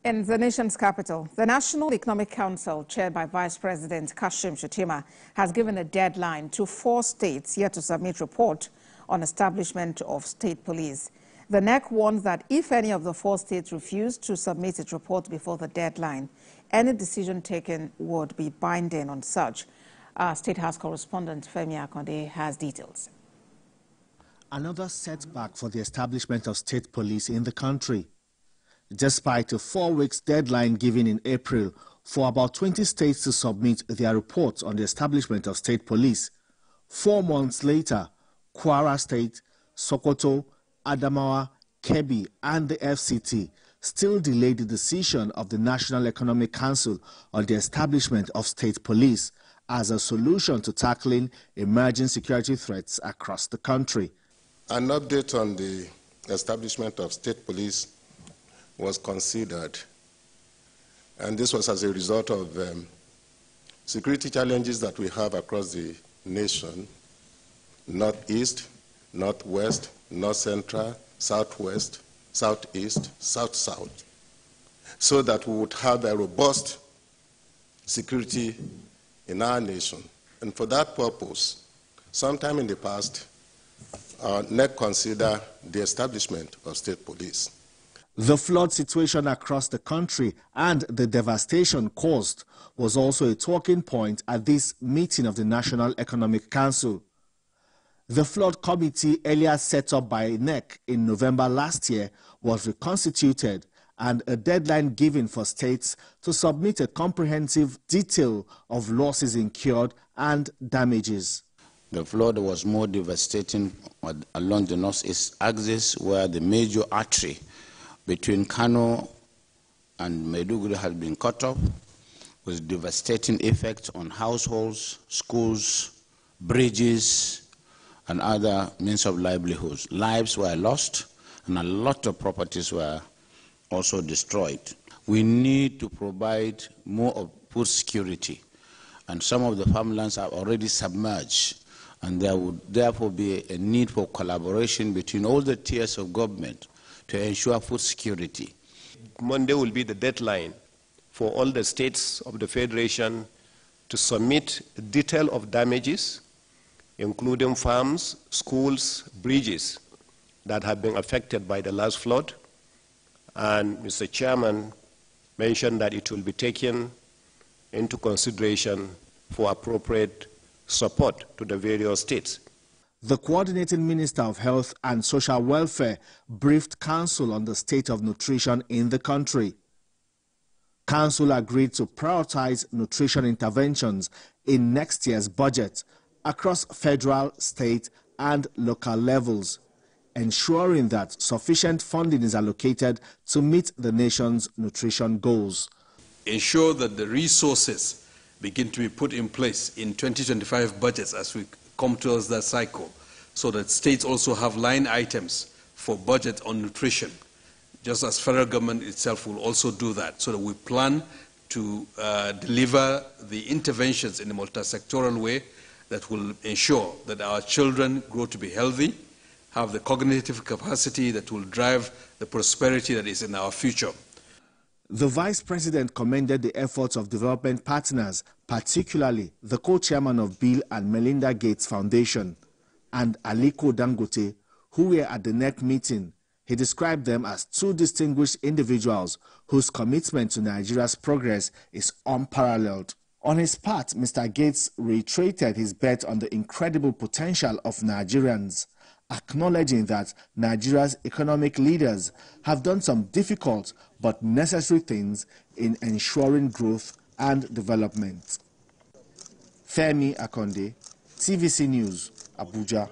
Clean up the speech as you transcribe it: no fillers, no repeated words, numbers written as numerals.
In the nation's capital, the National Economic Council, chaired by Vice President Kashim Shettima, has given a deadline to 4 states yet to submit report on establishment of state police. The NEC warns that if any of the 4 states refuse to submit its report before the deadline, any decision taken would be binding on such. Our State House correspondent Femi Akonde has details. Another setback for the establishment of state police in the country. Despite a 4-week deadline given in April for about 20 states to submit their reports on the establishment of state police, 4 months later, Kwara State, Sokoto, Adamawa, Kebbi and the FCT still delayed the decision of the National Economic Council on the establishment of state police as a solution to tackling emerging security threats across the country. An update on the establishment of state police was considered, and this was as a result of security challenges that we have across the nation: northeast, northwest, north central, southwest, southeast, south-south, so that we would have a robust security in our nation. And for that purpose, sometime in the past, NEC considered the establishment of state police. The flood situation across the country and the devastation caused was also a talking point at this meeting of the National Economic Council. The flood committee earlier set up by NEC in November last year was reconstituted, and a deadline given for states to submit a comprehensive detail of losses incurred and damages. The flood was more devastating along the northeast axis, where the major artery between Kano and Maiduguri had been cut off, with devastating effects on households, schools, bridges, and other means of livelihoods. Lives were lost, and a lot of properties were also destroyed. We need to provide more of food security, and some of the farmlands are already submerged, and there would therefore be a need for collaboration between all the tiers of government to ensure food security. Monday will be the deadline for all the states of the Federation to submit a detail of damages, including farms, schools, bridges that have been affected by the last flood. And Mr. Chairman mentioned that it will be taken into consideration for appropriate support to the various states. The Coordinating Minister of Health and Social Welfare briefed Council on the state of nutrition in the country. Council agreed to prioritize nutrition interventions in next year's budget across federal, state and local levels, ensuring that sufficient funding is allocated to meet the nation's nutrition goals. Ensure that the resources begin to be put in place in 2025 budgets as we come towards that cycle, so that states also have line items for budget on nutrition, just as federal government itself will also do that, so that we plan to deliver the interventions in a multi-sectoral way that will ensure that our children grow to be healthy, have the cognitive capacity that will drive the prosperity that is in our future. The Vice President commended the efforts of development partners, particularly the co-chairman of Bill and Melinda Gates Foundation and Aliko Dangote, who were at the NEC meeting. He described them as 2 distinguished individuals whose commitment to Nigeria's progress is unparalleled. On his part, Mr. Gates reiterated his bet on the incredible potential of Nigerians, acknowledging that Nigeria's economic leaders have done some difficult but necessary things in ensuring growth and development. Femi Akonde, TVC News, Abuja.